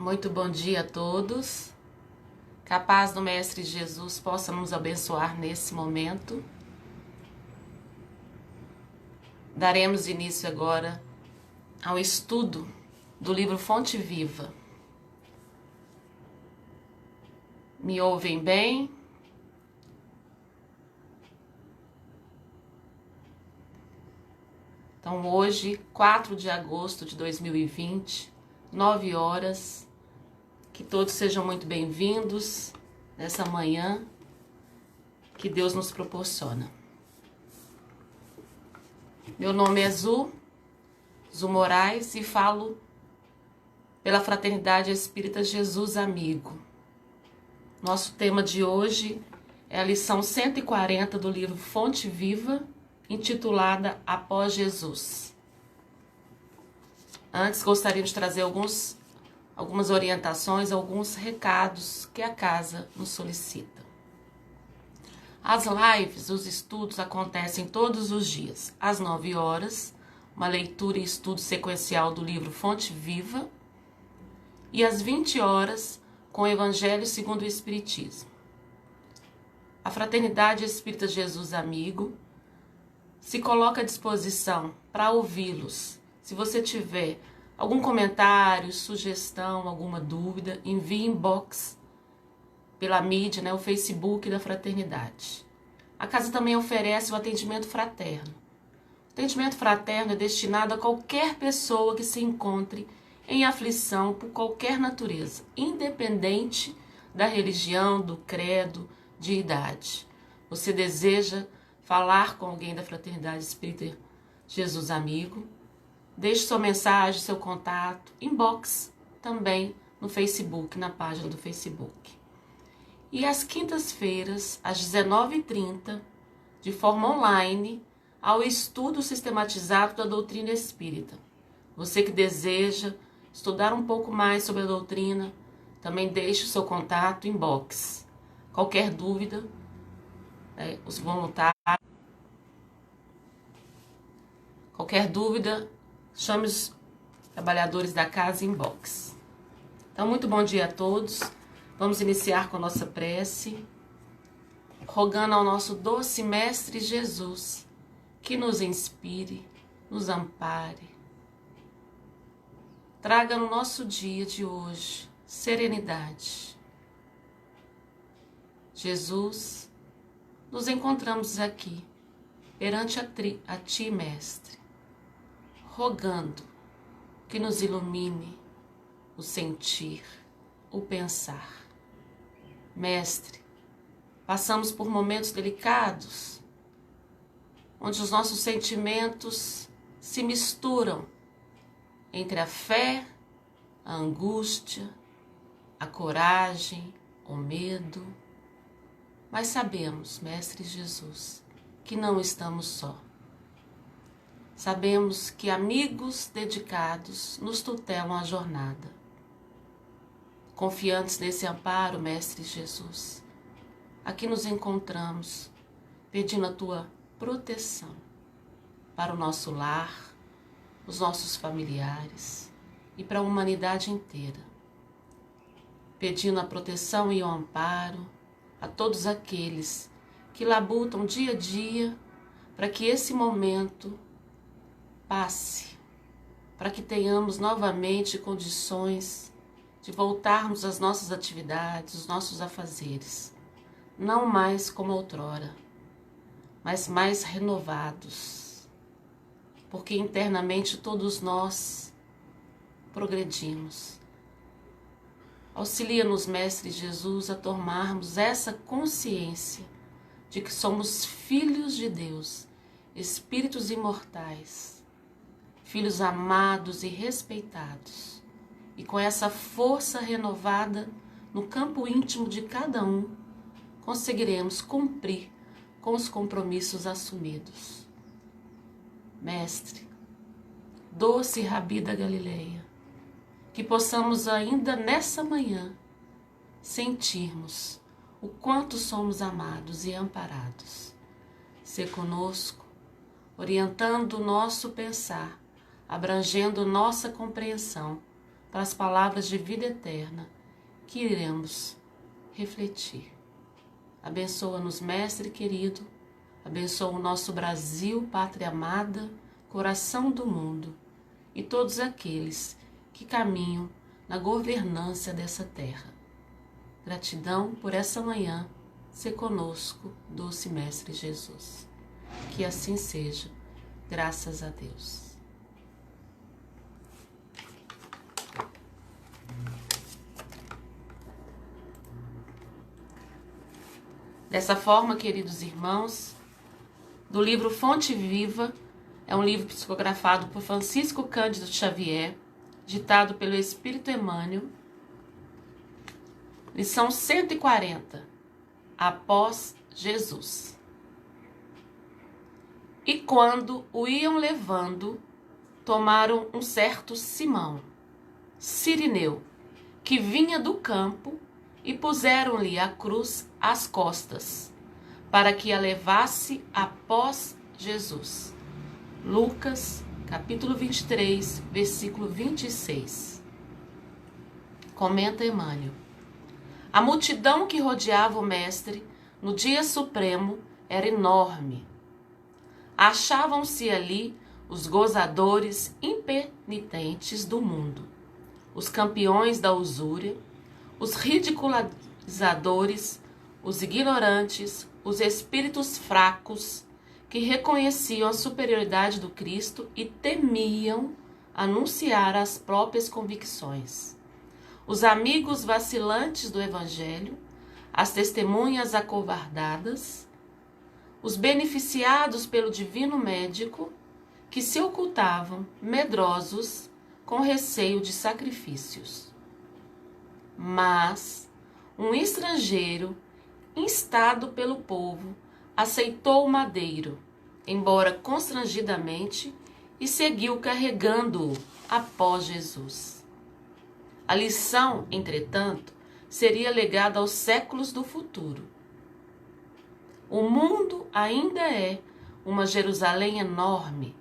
Muito bom dia a todos. Que a paz do Mestre Jesus possa nos abençoar nesse momento. Daremos início agora ao estudo do livro Fonte Viva. Me ouvem bem? Então hoje, 4 de agosto de 2020, 9 horas, que todos sejam muito bem-vindos nessa manhã que Deus nos proporciona. Meu nome é Zu Moraes e falo pela Fraternidade Espírita Jesus Amigo. Nosso tema de hoje é a lição 140 do livro Fonte Viva, intitulada Após Jesus. Antes, gostaria de trazer algumas orientações, alguns recados que a casa nos solicita. As lives, os estudos acontecem todos os dias, às 9 horas, uma leitura e estudo sequencial do livro Fonte Viva, e às 20 horas, com o Evangelho segundo o Espiritismo. A Fraternidade Espírita Jesus Amigo se coloca à disposição para ouvi-los. Se você tiver algum comentário, sugestão, alguma dúvida, envie inbox pela mídia, o Facebook da Fraternidade. A casa também oferece o atendimento fraterno. O atendimento fraterno é destinado a qualquer pessoa que se encontre em aflição por qualquer natureza, independente da religião, do credo, de idade. Você deseja falar com alguém da Fraternidade Espírita Jesus Amigo? Deixe sua mensagem, seu contato, inbox também no Facebook, na página do Facebook. E às quintas-feiras, às 19h30, de forma online, ao estudo sistematizado da doutrina espírita. Você que deseja estudar um pouco mais sobre a doutrina, também deixe o seu contato, inbox. Qualquer dúvida, os voluntários. Qualquer dúvida, chame os trabalhadores da casa inbox. Então, muito bom dia a todos. Vamos iniciar com a nossa prece, rogando ao nosso doce Mestre Jesus que nos inspire, nos ampare. Traga no nosso dia de hoje serenidade. Jesus, nos encontramos aqui perante a Ti, Mestre, rogando que nos ilumine o sentir, o pensar. Mestre, passamos por momentos delicados, onde os nossos sentimentos se misturam entre a fé, a angústia, a coragem, o medo. Mas sabemos, Mestre Jesus, que não estamos só. Sabemos que amigos dedicados nos tutelam a jornada. Confiantes nesse amparo, Mestre Jesus, aqui nos encontramos, pedindo a Tua proteção para o nosso lar, os nossos familiares e para a humanidade inteira. Pedindo a proteção e o amparo a todos aqueles que labutam dia a dia para que esse momento passe, para que tenhamos novamente condições de voltarmos às nossas atividades, os nossos afazeres, não mais como outrora, mas mais renovados, porque internamente todos nós progredimos. Auxilia-nos, Mestre Jesus, a tomarmos essa consciência de que somos filhos de Deus, espíritos imortais, filhos amados e respeitados, e com essa força renovada no campo íntimo de cada um, conseguiremos cumprir com os compromissos assumidos. Mestre, doce Rabi da Galileia, que possamos ainda nessa manhã sentirmos o quanto somos amados e amparados. Sê conosco, orientando o nosso pensar, abrangendo nossa compreensão, para as palavras de vida eterna que iremos refletir. Abençoa-nos, Mestre querido, abençoa o nosso Brasil, pátria amada, coração do mundo, e todos aqueles que caminham na governança dessa terra. Gratidão por essa manhã ser conosco, doce Mestre Jesus. Que assim seja, graças a Deus. Dessa forma, queridos irmãos, do livro Fonte Viva, é um livro psicografado por Francisco Cândido Xavier, ditado pelo Espírito Emmanuel, lição 140, após Jesus. E quando o iam levando, tomaram um certo Simão, Cirineu, que vinha do campo, e puseram-lhe a cruz às costas, para que a levasse após Jesus. Lucas, capítulo 23, versículo 26. Comenta Emmanuel. A multidão que rodeava o mestre no dia supremo era enorme. Achavam-se ali os gozadores impenitentes do mundo, os campeões da usúria, os ridiculizadores, os ignorantes, os espíritos fracos, que reconheciam a superioridade do Cristo e temiam anunciar as próprias convicções, os amigos vacilantes do Evangelho, as testemunhas acovardadas, os beneficiados pelo divino médico, que se ocultavam, medrosos, com receio de sacrifícios. Mas um estrangeiro, instado pelo povo, aceitou o madeiro, embora constrangidamente, e seguiu carregando-o após Jesus. A lição, entretanto, seria legada aos séculos do futuro. O mundo ainda é uma Jerusalém enorme,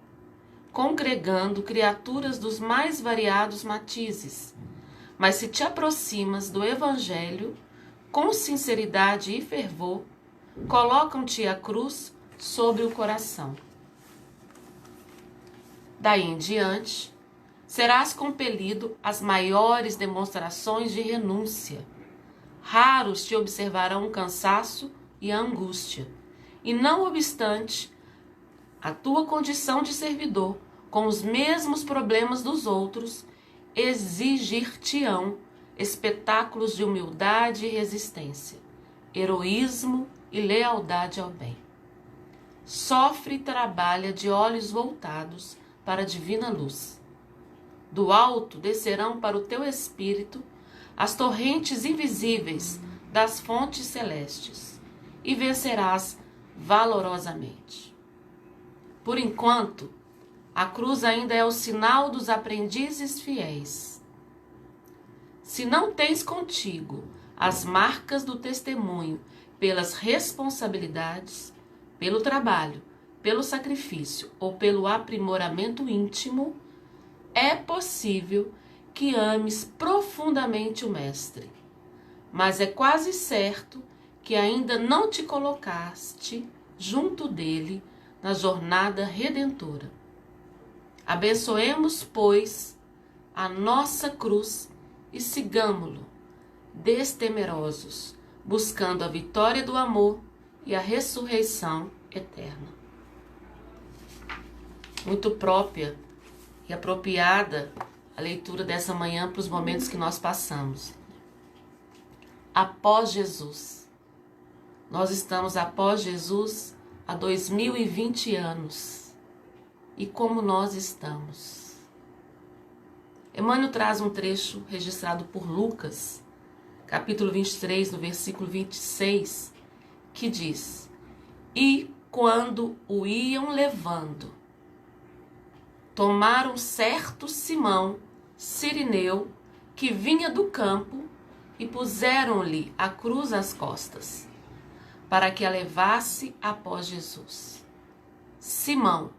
congregando criaturas dos mais variados matizes. Mas se te aproximas do Evangelho, com sinceridade e fervor, colocam-te a cruz sobre o coração. Daí em diante, serás compelido às maiores demonstrações de renúncia. Raros te observarão o cansaço e a angústia, e não obstante a tua condição de servidor, com os mesmos problemas dos outros, exigir-te-ão espetáculos de humildade e resistência, heroísmo e lealdade ao bem. Sofre e trabalha de olhos voltados para a divina luz. Do alto descerão para o teu espírito as torrentes invisíveis das fontes celestes, e vencerás valorosamente. Por enquanto, a cruz ainda é o sinal dos aprendizes fiéis. Se não tens contigo as marcas do testemunho pelas responsabilidades, pelo trabalho, pelo sacrifício ou pelo aprimoramento íntimo, é possível que ames profundamente o Mestre, mas é quase certo que ainda não te colocaste junto dele na jornada redentora. Abençoemos, pois, a nossa cruz e sigamo-lo, destemerosos, buscando a vitória do amor e a ressurreição eterna. Muito própria e apropriada a leitura dessa manhã para os momentos que nós passamos. Após Jesus. Nós estamos após Jesus há 2020 anos. E como nós estamos? Emmanuel traz um trecho registrado por Lucas, capítulo 23, no versículo 26, que diz: E quando o iam levando, tomaram certo Simão, Cirineu, que vinha do campo, e puseram-lhe a cruz às costas, para que a levasse após Jesus. Simão,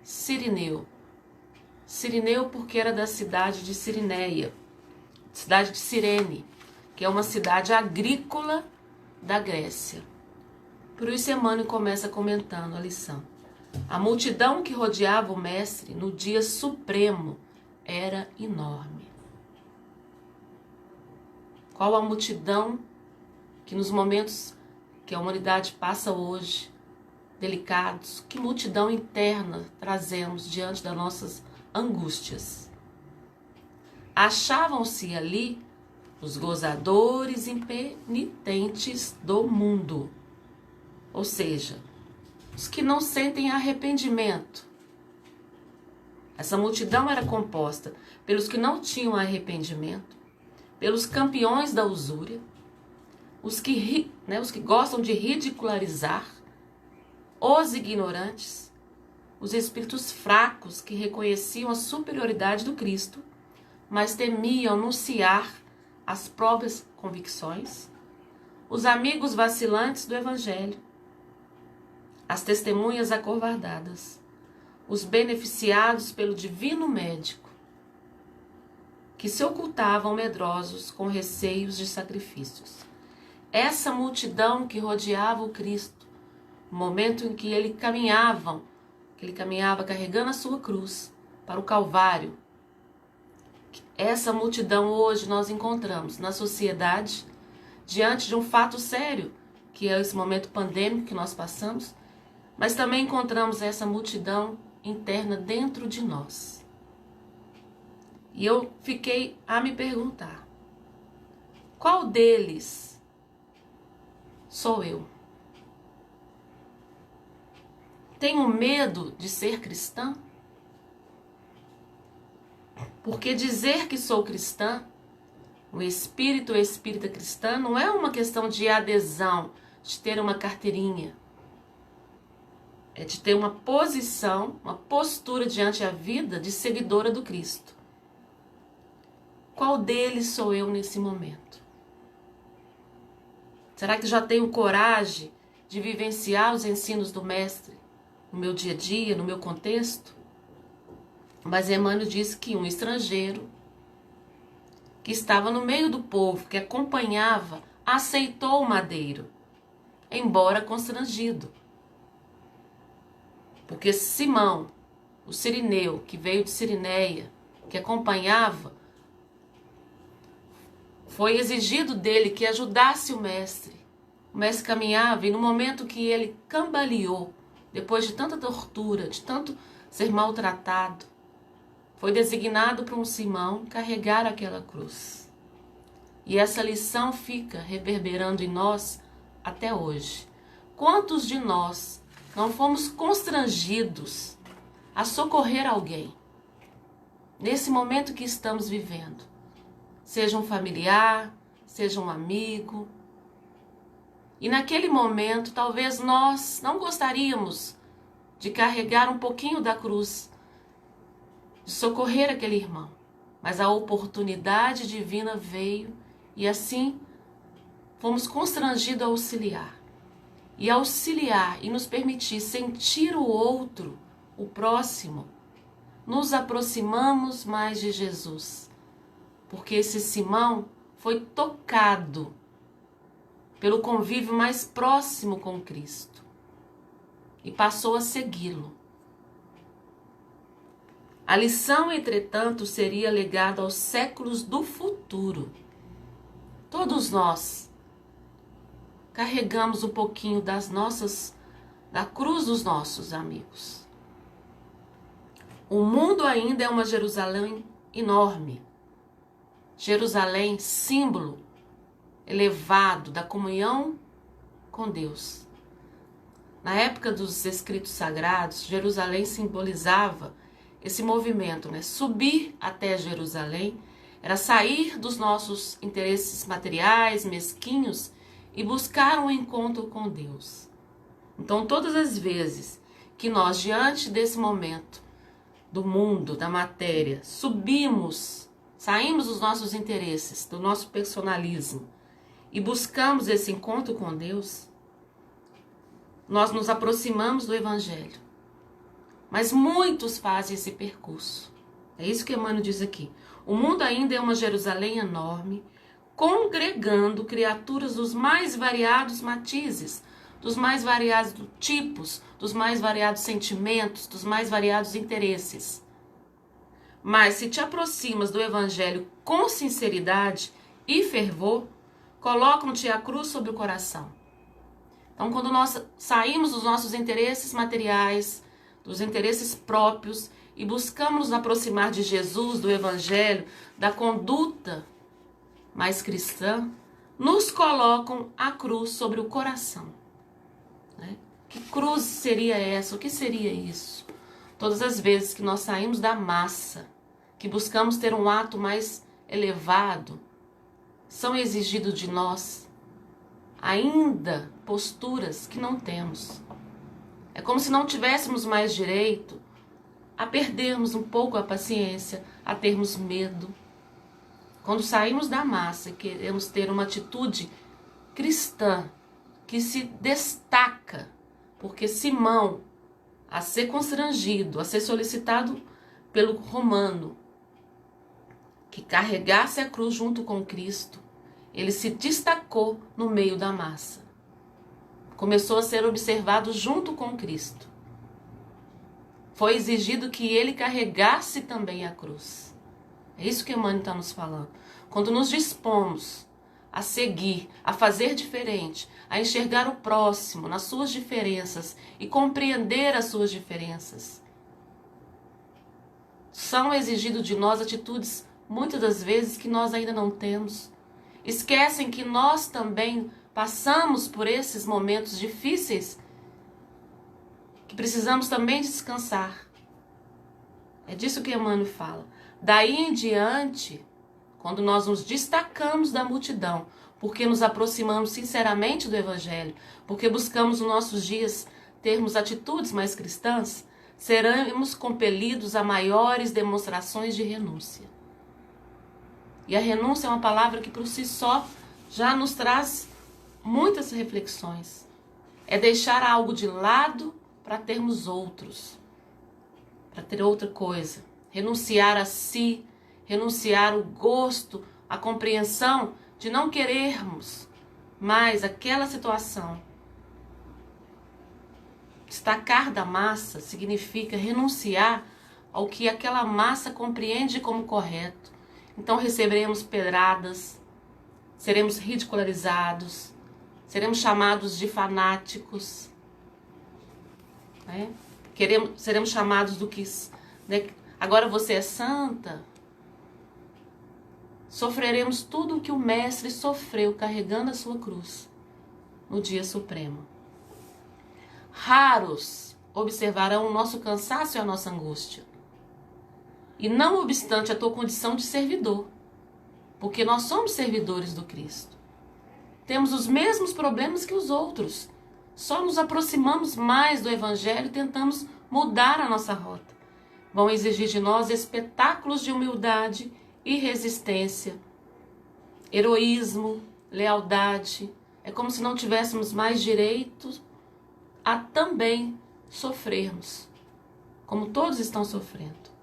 Cirineu, Cireneu porque era da cidade de Cirineia, cidade de Cirene, que é uma cidade agrícola da Grécia. Por isso Emmanuel começa comentando a lição. A multidão que rodeava o mestre no dia supremo era enorme. Qual a multidão que nos momentos que a humanidade passa hoje, delicados, que multidão interna trazemos diante das nossas angústias? Achavam-se ali os gozadores impenitentes do mundo, ou seja, os que não sentem arrependimento. Essa multidão era composta pelos que não tinham arrependimento, pelos campeões da usúria, os que gostam de ridicularizar, os ignorantes, os espíritos fracos que reconheciam a superioridade do Cristo, mas temiam anunciar as próprias convicções, os amigos vacilantes do Evangelho, as testemunhas acovardadas, os beneficiados pelo divino médico, que se ocultavam medrosos com receios de sacrifícios. Essa multidão que rodeava o Cristo, no momento em que ele caminhava carregando a sua cruz para o Calvário. Essa multidão hoje nós encontramos na sociedade, diante de um fato sério, que é esse momento pandêmico que nós passamos, mas também encontramos essa multidão interna dentro de nós. E eu fiquei a me perguntar, qual deles sou eu? Tenho medo de ser cristã? Porque dizer que sou cristã, o espírito espírita cristã, não é uma questão de adesão, de ter uma carteirinha. É de ter uma posição, uma postura diante da vida de seguidora do Cristo. Qual deles sou eu nesse momento? Será que já tenho coragem de vivenciar os ensinos do Mestre no meu dia a dia, no meu contexto? Mas Emmanuel diz que um estrangeiro que estava no meio do povo, que acompanhava, aceitou o madeiro, embora constrangido. Porque Simão, o Cirineu, que veio de Cirineia, que acompanhava, foi exigido dele que ajudasse o mestre. O mestre caminhava e no momento que ele cambaleou, depois de tanta tortura, de tanto ser maltratado, foi designado para um Simão carregar aquela cruz. E essa lição fica reverberando em nós até hoje. Quantos de nós não fomos constrangidos a socorrer alguém nesse momento que estamos vivendo? Seja um familiar, seja um amigo. E naquele momento, talvez nós não gostaríamos de carregar um pouquinho da cruz, de socorrer aquele irmão. Mas a oportunidade divina veio e assim fomos constrangidos a auxiliar. E auxiliar e nos permitir sentir o outro, o próximo, nos aproximamos mais de Jesus. Porque esse Simão foi tocado pelo convívio mais próximo com Cristo e passou a segui-lo. A lição, entretanto, seria legada aos séculos do futuro. Todos nós carregamos um pouquinho da cruz dos nossos amigos. O mundo ainda é uma Jerusalém enorme. Jerusalém, símbolo elevado da comunhão com Deus. Na época dos escritos sagrados, Jerusalém simbolizava esse movimento, né? Subir até Jerusalém era sair dos nossos interesses materiais, mesquinhos, e buscar um encontro com Deus. Então, todas as vezes que nós, diante desse momento do mundo, da matéria, saímos dos nossos interesses, do nosso personalismo e buscamos esse encontro com Deus, nós nos aproximamos do Evangelho. Mas muitos fazem esse percurso. É isso que Emmanuel diz aqui. O mundo ainda é uma Jerusalém enorme, congregando criaturas dos mais variados matizes, dos mais variados tipos, dos mais variados sentimentos, dos mais variados interesses. Mas se te aproximas do Evangelho com sinceridade e fervor, colocam-te a cruz sobre o coração. Então, quando nós saímos dos nossos interesses materiais, dos interesses próprios, e buscamos nos aproximar de Jesus, do Evangelho, da conduta mais cristã, nos colocam a cruz sobre o coração. Né? Que cruz seria essa? O que seria isso? Todas as vezes que nós saímos da massa, que buscamos ter um ato mais elevado, são exigidos de nós ainda posturas que não temos. É como se não tivéssemos mais direito a perdermos um pouco a paciência, a termos medo. Quando saímos da massa e queremos ter uma atitude cristã que se destaca, porque Simão, a ser constrangido, a ser solicitado pelo romano, que carregasse a cruz junto com Cristo, ele se destacou no meio da massa. Começou a ser observado junto com Cristo. Foi exigido que ele carregasse também a cruz. É isso que Emmanuel está nos falando. Quando nos dispomos a seguir, a fazer diferente, a enxergar o próximo nas suas diferenças e compreender as suas diferenças, são exigidos de nós atitudes, muitas das vezes, que nós ainda não temos. Esquecem que nós também passamos por esses momentos difíceis, que precisamos também descansar. É disso que Emmanuel fala. Daí em diante, quando nós nos destacamos da multidão, porque nos aproximamos sinceramente do Evangelho, porque buscamos nos nossos dias termos atitudes mais cristãs, seremos compelidos a maiores demonstrações de renúncia. E a renúncia é uma palavra que por si só já nos traz muitas reflexões. É deixar algo de lado para termos outros, para ter outra coisa. Renunciar a si, renunciar o gosto, a compreensão de não querermos mais aquela situação. Destacar da massa significa renunciar ao que aquela massa compreende como correto. Então receberemos pedradas, seremos ridicularizados, seremos chamados de fanáticos, né? Seremos chamados do que, né? Agora você é santa. Sofreremos tudo o que o mestre sofreu carregando a sua cruz no dia supremo. Raros observarão o nosso cansaço e a nossa angústia. E não obstante a tua condição de servidor, porque nós somos servidores do Cristo. Temos os mesmos problemas que os outros. Só nos aproximamos mais do Evangelho e tentamos mudar a nossa rota. Vão exigir de nós espetáculos de humildade e resistência, heroísmo, lealdade. É como se não tivéssemos mais direito a também sofrermos, como todos estão sofrendo.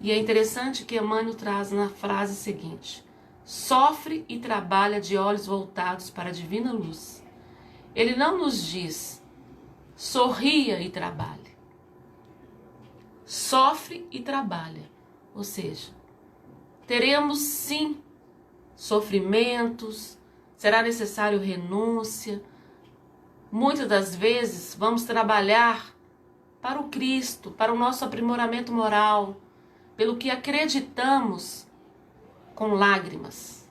E é interessante que Emmanuel traz na frase seguinte: sofre e trabalha de olhos voltados para a divina luz. Ele não nos diz sorria e trabalhe. Sofre e trabalha. Ou seja, teremos sim sofrimentos, será necessário renúncia. Muitas das vezes vamos trabalhar para o Cristo, para o nosso aprimoramento moral, pelo que acreditamos, com lágrimas.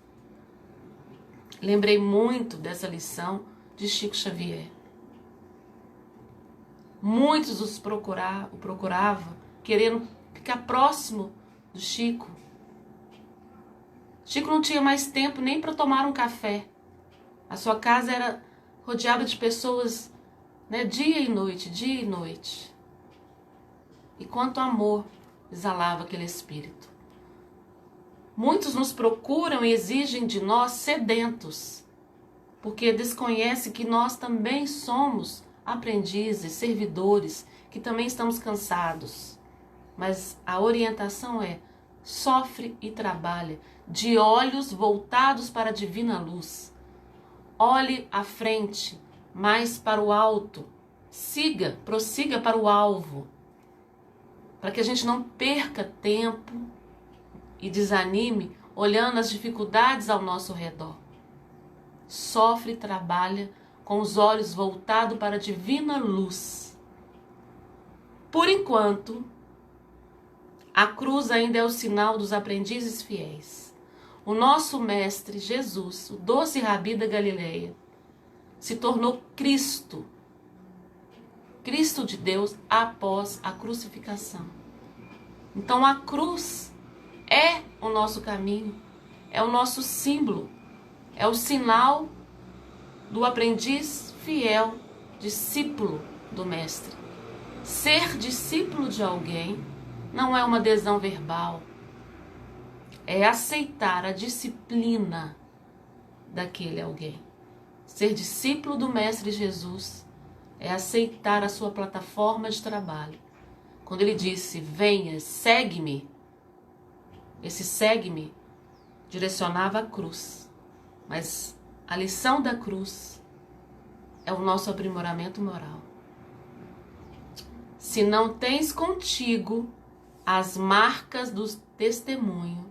Lembrei muito dessa lição de Chico Xavier. Muitos o procuravam, querendo ficar próximo do Chico. Chico não tinha mais tempo nem para tomar um café. A sua casa era rodeada de pessoas, né, dia e noite, dia e noite. E quanto amor exalava aquele espírito. Muitos nos procuram e exigem de nós sedentos, porque desconhecem que nós também somos aprendizes, servidores, que também estamos cansados. mas a orientação é: sofre e trabalha, de olhos voltados para a divina luz. Olhe à frente, mais para o alto. Prossiga para o alvo, para que a gente não perca tempo e desanime olhando as dificuldades ao nosso redor. Sofre e trabalha com os olhos voltados para a divina luz. Por enquanto, a cruz ainda é o sinal dos aprendizes fiéis. O nosso mestre Jesus, o doce Rabi da Galileia, se tornou Cristo de Deus após a crucificação. Então a cruz é o nosso caminho, é o nosso símbolo, é o sinal do aprendiz fiel, discípulo do mestre. Ser discípulo de alguém não é uma adesão verbal, é aceitar a disciplina daquele alguém. Ser discípulo do mestre Jesus é aceitar a sua plataforma de trabalho. Quando ele disse: venha, segue-me, esse segue-me direcionava a cruz. Mas a lição da cruz é o nosso aprimoramento moral. Se não tens contigo as marcas do testemunho,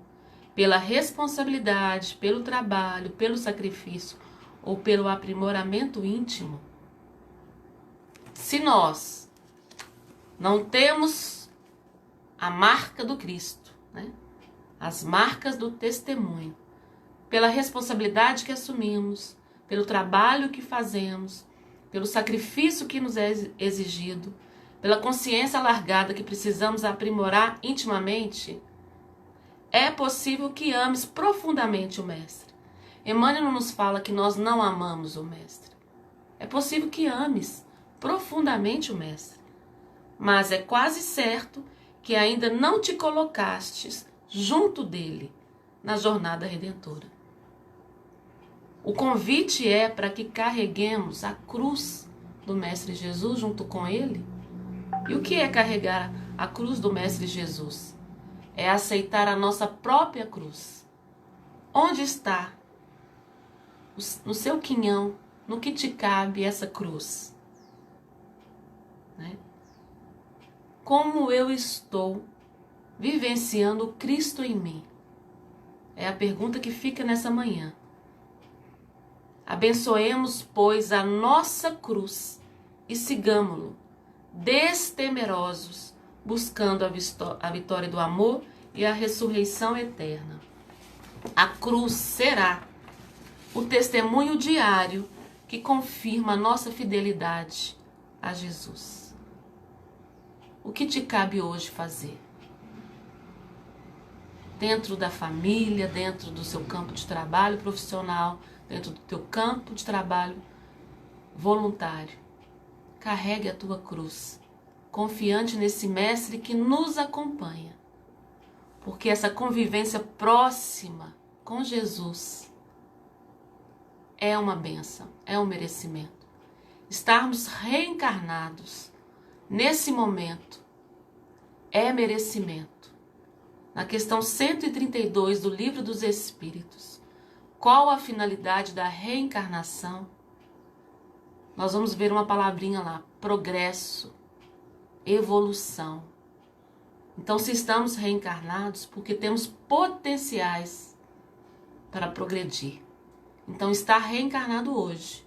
pela responsabilidade, pelo trabalho, pelo sacrifício ou pelo aprimoramento íntimo, se nós não temos a marca do Cristo, né? As marcas do testemunho, pela responsabilidade que assumimos, pelo trabalho que fazemos, pelo sacrifício que nos é exigido, pela consciência alargada que precisamos aprimorar intimamente, é possível que ames profundamente o Mestre. Emmanuel não nos fala que nós não amamos o Mestre. É possível que ames profundamente o Mestre, mas é quase certo que ainda não te colocastes junto dele na jornada redentora. O convite é para que carreguemos a cruz do Mestre Jesus junto com ele. E o que é carregar a cruz do Mestre Jesus? É aceitar a nossa própria cruz. Onde está? No seu quinhão, no que te cabe essa cruz? Né? Como eu estou vivenciando o Cristo em mim? É a pergunta que fica nessa manhã. Abençoemos, pois, a nossa cruz e sigamo-lo, destemerosos, buscando a vitória do amor e a ressurreição eterna. A cruz será o testemunho diário que confirma a nossa fidelidade a Jesus. O que te cabe hoje fazer? Dentro da família, dentro do seu campo de trabalho profissional, dentro do teu campo de trabalho voluntário. Carregue a tua cruz, confiante nesse mestre que nos acompanha. Porque essa convivência próxima com Jesus é uma bênção, é um merecimento. Estarmos reencarnados nesse momento é merecimento. Na questão 132 do Livro dos Espíritos, qual a finalidade da reencarnação? Nós vamos ver uma palavrinha lá: progresso, evolução. Então, se estamos reencarnados, porque temos potenciais para progredir. Então, estar reencarnado hoje,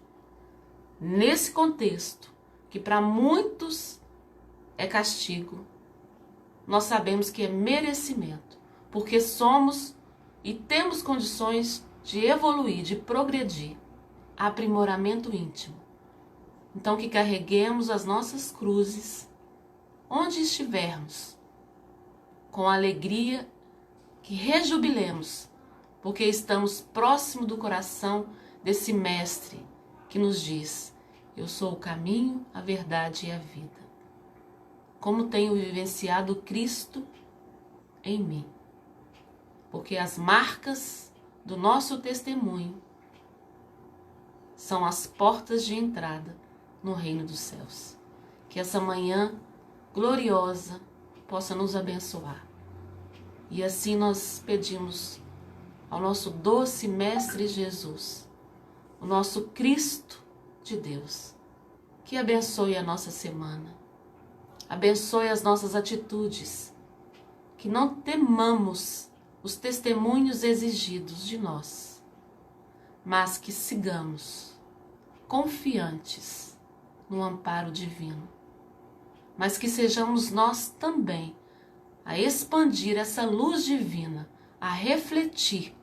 nesse contexto, que para muitos é castigo, nós sabemos que é merecimento, porque somos e temos condições de evoluir, de progredir, aprimoramento íntimo. Então, que carreguemos as nossas cruzes onde estivermos, com alegria, que rejubilemos, porque estamos próximo do coração desse mestre que nos diz: eu sou o caminho, a verdade e a vida. Como tenho vivenciado Cristo em mim. Porque as marcas do nosso testemunho são as portas de entrada no reino dos céus. Que essa manhã gloriosa possa nos abençoar. E assim nós pedimos ao nosso doce Mestre Jesus, o nosso Cristo de Deus, que abençoe a nossa semana, abençoe as nossas atitudes, que não temamos os testemunhos exigidos de nós, mas que sigamos confiantes no amparo divino, mas que sejamos nós também a expandir essa luz divina, a refletir,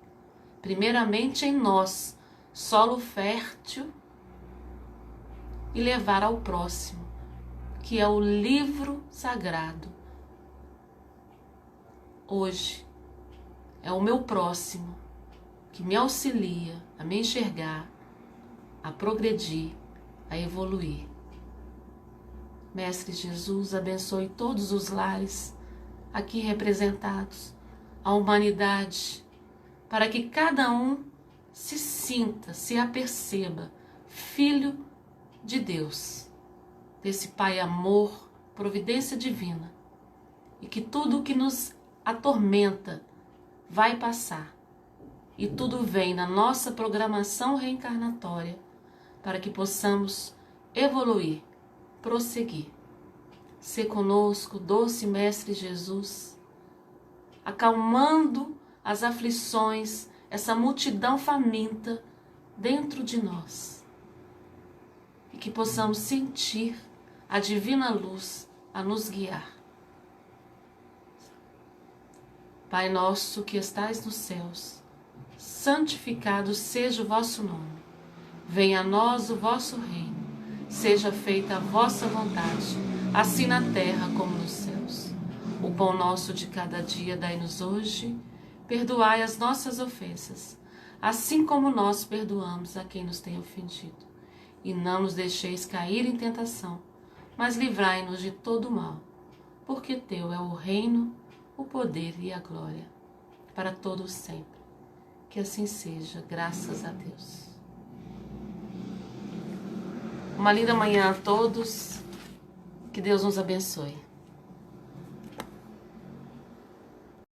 primeiramente em nós, solo fértil, e levar ao próximo, que é o livro sagrado. Hoje é o meu próximo que me auxilia a me enxergar, a progredir, a evoluir. Mestre Jesus, abençoe todos os lares aqui representados, a humanidade, para que cada um se sinta, se aperceba filho de Deus, desse Pai amor, providência divina, e que tudo o que nos atormenta vai passar, e tudo vem na nossa programação reencarnatória, para que possamos evoluir, prosseguir. Sê conosco, doce Mestre Jesus, acalmando as aflições, essa multidão faminta dentro de nós, e que possamos sentir a divina luz a nos guiar. Pai nosso que estais nos céus, santificado seja o vosso nome. Venha a nós o vosso reino. Seja feita a vossa vontade, assim na terra como nos céus. O pão nosso de cada dia dai-nos hoje. Perdoai as nossas ofensas, assim como nós perdoamos a quem nos tem ofendido. E não nos deixeis cair em tentação, mas livrai-nos de todo mal, porque teu é o reino, o poder e a glória, para todos sempre. Que assim seja, graças a Deus. Uma linda manhã a todos, que Deus nos abençoe.